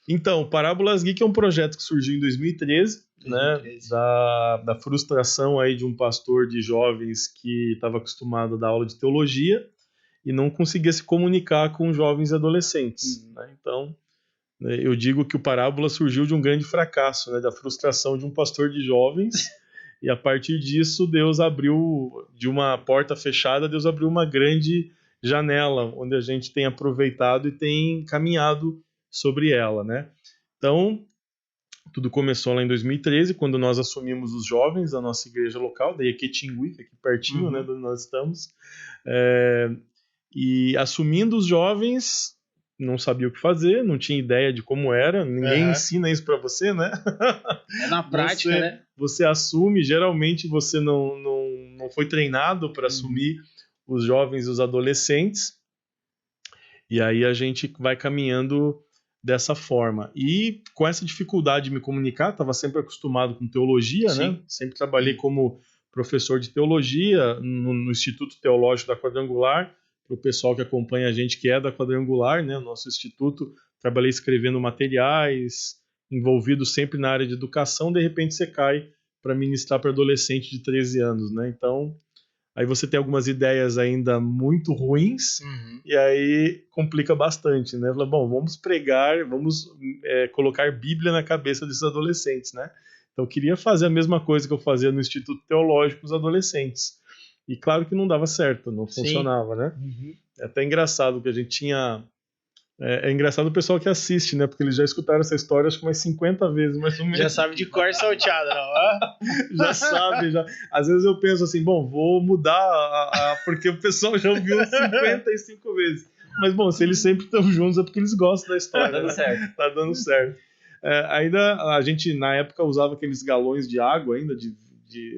Então, Parábolas Geek é um projeto que surgiu em 2013, 2013. Né, da frustração aí de um pastor de jovens que estava acostumado a dar aula de teologia e não conseguia se comunicar com jovens e adolescentes. Né? Então, eu digo que o Parábola surgiu de um grande fracasso, né, da frustração de um pastor de jovens, e a partir disso Deus abriu, de uma porta fechada, Deus abriu uma grande janela, onde a gente tem aproveitado e tem caminhado sobre ela, né? Então, tudo começou lá em 2013, quando nós assumimos os jovens da nossa igreja local, da Equetingui, aqui pertinho, né, de onde nós estamos, e assumindo os jovens, não sabia o que fazer, não tinha ideia de como era, ninguém ensina isso para você, né? É na prática, né? Você assume, geralmente você não foi treinado para assumir os jovens e os adolescentes, e aí a gente vai caminhando dessa forma. E com essa dificuldade de me comunicar, estava sempre acostumado com teologia, né? Sempre trabalhei como professor de teologia no Instituto Teológico da Quadrangular, para o pessoal que acompanha a gente que é da Quadrangular, né? Nosso instituto, trabalhei escrevendo materiais, envolvido sempre na área de educação, de repente você cai para ministrar para adolescente de 13 anos, né? Então, aí você tem algumas ideias ainda muito ruins, e aí complica bastante, né? Fala, bom, vamos pregar, vamos colocar Bíblia na cabeça desses adolescentes, né? Então eu queria fazer a mesma coisa que eu fazia no Instituto Teológico com os adolescentes. E claro que não dava certo, não funcionava, né? É até engraçado que a gente tinha... É engraçado o pessoal que assiste, né? Porque eles já escutaram essa história acho que umas 50 vezes, mais ou menos. Já sabe de cor salteada, não? Já sabe, já. Às vezes eu penso assim, bom, vou mudar, porque o pessoal já ouviu 55 vezes. Mas, bom, se eles sempre estão juntos é porque eles gostam da história. Tá dando certo. Tá dando certo. Ainda a gente, na época, usava aqueles galões de água ainda, de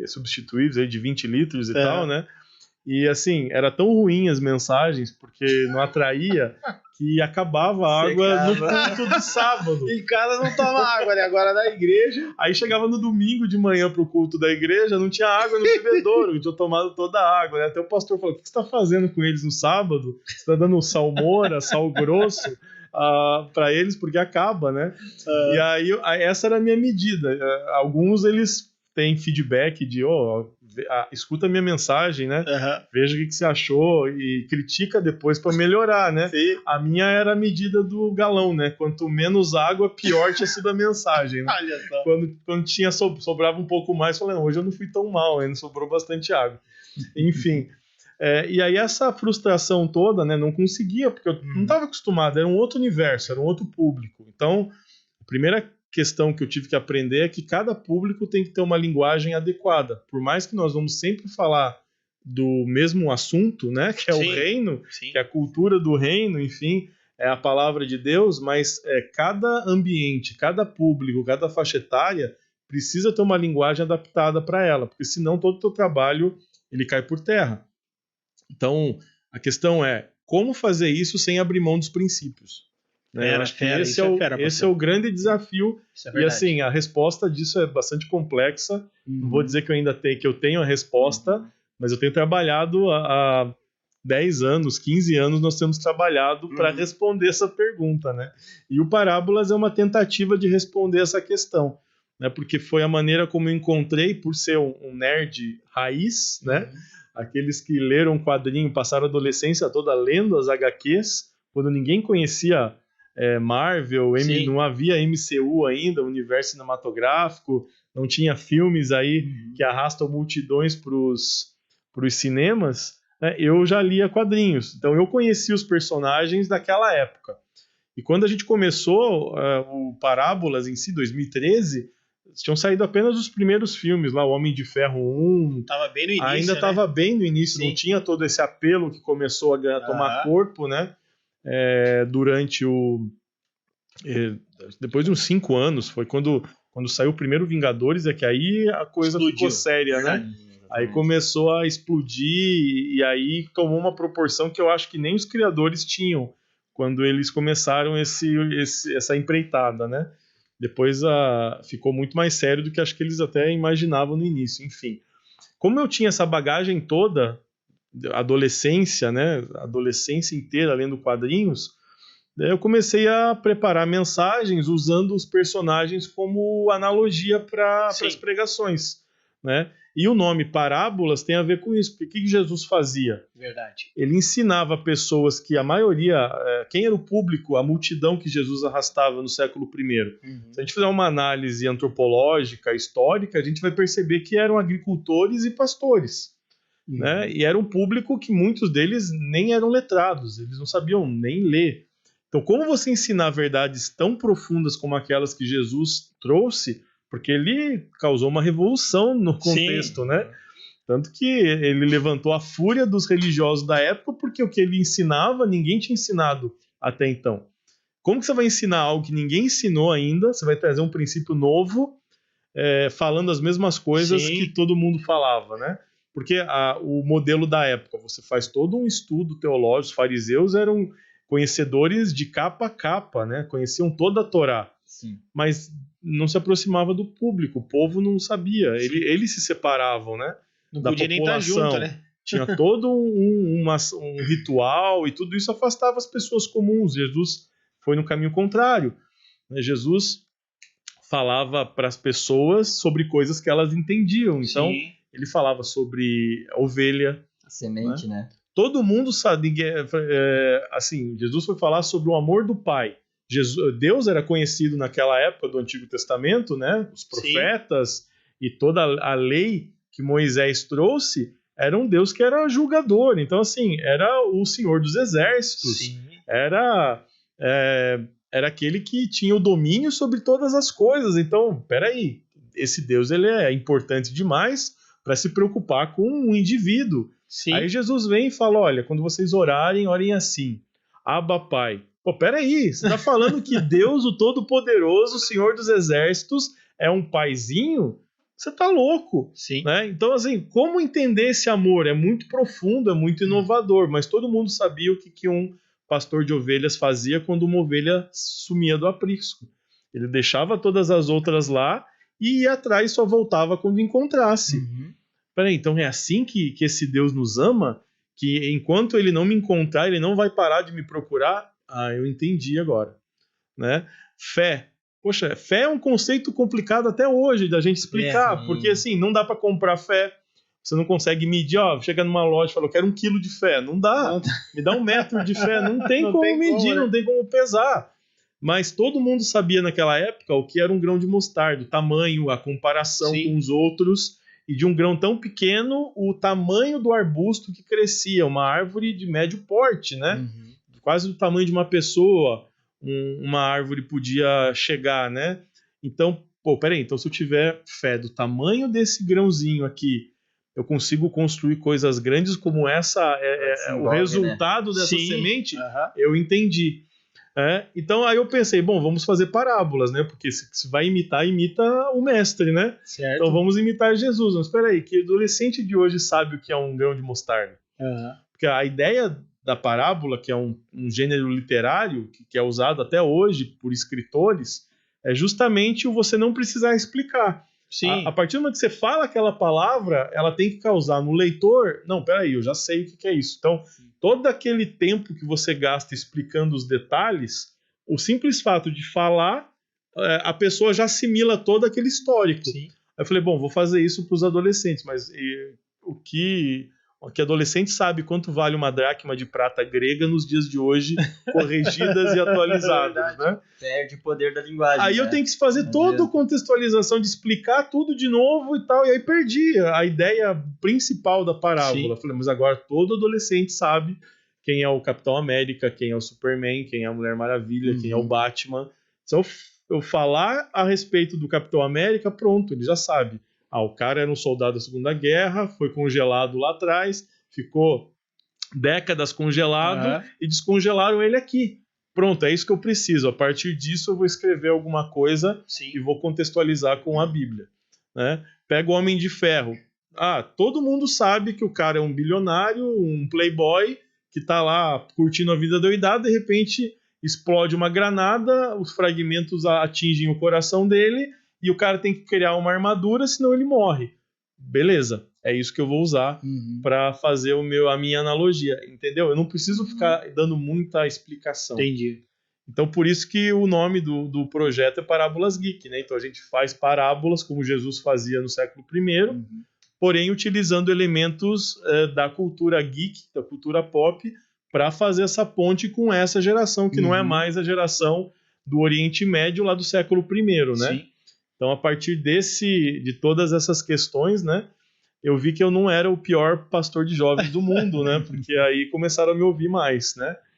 substituídos, aí, de 20 litros e tal, né? E, assim, era tão ruim as mensagens, porque não atraía, que acabava a água no culto do sábado. Em casa não toma água, né? Agora na igreja. Aí chegava no domingo de manhã pro culto da igreja, não tinha água no bebedouro, tinha tomado toda a água, né? Até o pastor falou, o que você tá fazendo com eles no sábado? Você tá dando salmoura, sal grosso para eles, porque acaba, né? E aí, essa era a minha medida. Alguns, eles têm feedback de, escuta a minha mensagem, né? Veja o que você achou e critica depois para melhorar, né? Sim. A minha era a medida do galão, né? Quanto menos água, pior tinha sido a mensagem, né? Olha só. Quando tinha sobrava um pouco mais, eu falei, não, hoje eu não fui tão mal, ainda sobrou bastante água. Enfim, e aí essa frustração toda, né? Não conseguia, porque eu não estava acostumado, era um outro universo, era um outro público. Então, a primeira questão que eu tive que aprender é que cada público tem que ter uma linguagem adequada. Por mais que nós vamos sempre falar do mesmo assunto, né, que é o reino, que é a cultura do reino, enfim, é a palavra de Deus, mas cada ambiente, cada público, cada faixa etária precisa ter uma linguagem adaptada para ela, porque senão todo o teu trabalho ele cai por terra. Então, a questão é como fazer isso sem abrir mão dos princípios. Eu acho que esse é o grande desafio. E assim, a resposta disso é bastante complexa. Não vou dizer que eu tenho a resposta, mas eu tenho trabalhado há 10 anos, 15 anos, nós temos trabalhado para responder essa pergunta, né? E o Parábolas é uma tentativa de responder essa questão, né? Porque foi a maneira como eu encontrei, por ser um nerd raiz, né? Aqueles que leram quadrinho, passaram a adolescência toda lendo as HQs, quando ninguém conhecia Marvel, não havia MCU ainda, universo cinematográfico, não tinha filmes aí que arrastam multidões para os cinemas, né? Eu já lia quadrinhos, então eu conhecia os personagens daquela época. E quando a gente começou o Parábolas em si, 2013, tinham saído apenas os primeiros filmes lá, o Homem de Ferro 1. Tava bem no início, ainda estava bem no início, não tinha todo esse apelo que começou a tomar corpo, né? Durante depois de uns 5 anos, foi quando saiu o primeiro Vingadores, que aí a coisa ficou séria, né? Aí começou a explodir e aí tomou uma proporção que eu acho que nem os criadores tinham quando eles começaram essa empreitada, né? Depois ficou muito mais sério do que acho que eles até imaginavam no início, enfim. Como eu tinha essa bagagem toda, adolescência, né? Adolescência inteira lendo quadrinhos, Daí eu comecei a preparar mensagens usando os personagens como analogia para as pregações, né? E o nome parábolas tem a ver com isso, porque o que Jesus fazia? Verdade. Ele ensinava pessoas que a maioria, quem era o público, a multidão que Jesus arrastava no século I. Se a gente fizer uma análise antropológica, histórica, a gente vai perceber que eram agricultores e pastores, né? E era um público que muitos deles nem eram letrados, eles não sabiam nem ler. Então, como você ensinar verdades tão profundas como aquelas que Jesus trouxe, porque ele causou uma revolução no contexto, né? Tanto que ele levantou a fúria dos religiosos da época, porque o que ele ensinava, ninguém tinha ensinado até então. Como que você vai ensinar algo que ninguém ensinou ainda? Você vai trazer um princípio novo, falando as mesmas coisas que todo mundo falava, né? Porque o modelo da época, você faz todo um estudo teológico, os fariseus eram conhecedores de capa a capa, né? Conheciam toda a Torá, mas não se aproximava do público, o povo não sabia, eles se separavam, né? Não podia nem estar junto, né? Tinha todo um ritual e tudo isso afastava as pessoas comuns. Jesus foi no caminho contrário, né? Jesus falava para as pessoas sobre coisas que elas entendiam, então ele falava sobre a ovelha, a semente, né? Todo mundo sabe, assim, Jesus foi falar sobre o amor do Pai. Deus era conhecido naquela época do Antigo Testamento, né? Os profetas e toda a lei que Moisés trouxe era um Deus que era julgador. Então, assim, era o Senhor dos Exércitos. Era aquele que tinha o domínio sobre todas as coisas. Então, peraí, esse Deus ele é importante demais para se preocupar com um indivíduo. Aí Jesus vem e fala, olha, quando vocês orarem, orem assim, Abba Pai. Pô, peraí, você está falando que Deus, o Todo-Poderoso, o Senhor dos Exércitos, é um paizinho? Você tá louco, né? Então, assim, como entender esse amor? É muito profundo, é muito inovador, mas todo mundo sabia o que um pastor de ovelhas fazia quando uma ovelha sumia do aprisco. Ele deixava todas as outras lá e ia atrás e só voltava quando encontrasse. Peraí, então é assim que esse Deus nos ama? Que enquanto ele não me encontrar, ele não vai parar de me procurar? Ah, eu entendi agora, né? Fé. Poxa, fé é um conceito complicado até hoje da gente explicar, porque assim, não dá para comprar fé, você não consegue medir, chega numa loja e fala, eu quero 1 quilo de fé, não dá, me dá 1 metro de fé, não tem como medir, não tem como pesar, mas todo mundo sabia naquela época o que era um grão de mostarda, o tamanho, a comparação com os outros, e de um grão tão pequeno, o tamanho do arbusto que crescia, uma árvore de médio porte, né? Quase do tamanho de uma pessoa, uma árvore podia chegar, né? Então, peraí, então se eu tiver fé do tamanho desse grãozinho aqui, eu consigo construir coisas grandes como essa, o resultado dessa semente, eu entendi. Então aí eu pensei, bom, vamos fazer parábolas, né? Porque se vai imitar, imita o mestre, né? Certo. Então vamos imitar Jesus. Mas espera aí, que adolescente de hoje sabe o que é um grão de mostarda? Porque a ideia da parábola, que é um gênero literário que é usado até hoje por escritores, é justamente o você não precisar explicar. A partir do momento que você fala aquela palavra, ela tem que causar no leitor, não, peraí, eu já sei o que é isso. Então, todo aquele tempo que você gasta explicando os detalhes, o simples fato de falar, a pessoa já assimila todo aquele histórico. Aí eu falei, bom, vou fazer isso para os adolescentes, mas o que adolescente sabe quanto vale uma dracma de prata grega nos dias de hoje, corrigidas e atualizadas, né? Perde o poder da linguagem. Aí eu tenho que fazer toda a contextualização de explicar tudo de novo e tal, e aí perdi a ideia principal da parábola. Falei, mas agora todo adolescente sabe quem é o Capitão América, quem é o Superman, quem é a Mulher Maravilha, quem é o Batman. Se eu falar a respeito do Capitão América, pronto, ele já sabe. O cara era um soldado da Segunda Guerra, foi congelado lá atrás, ficou décadas congelado e descongelaram ele aqui. Pronto, é isso que eu preciso. A partir disso eu vou escrever alguma coisa e vou contextualizar com a Bíblia, né? Pega o Homem de Ferro. Todo mundo sabe que o cara é um bilionário, um playboy, que tá lá curtindo a vida doidada, de repente explode uma granada, os fragmentos atingem o coração dele, e o cara tem que criar uma armadura, senão ele morre. Beleza, é isso que eu vou usar para fazer a minha analogia, entendeu? Eu não preciso ficar dando muita explicação. Entendi. Então, por isso que o nome do projeto é Parábolas Geek, né? Então, a gente faz parábolas como Jesus fazia no século I, porém utilizando elementos da cultura geek, da cultura pop, para fazer essa ponte com essa geração, que não é mais a geração do Oriente Médio lá do século I, né? Sim. Então, a partir de todas essas questões, né? Eu vi que eu não era o pior pastor de jovens do mundo, né? Porque aí começaram a me ouvir mais, né?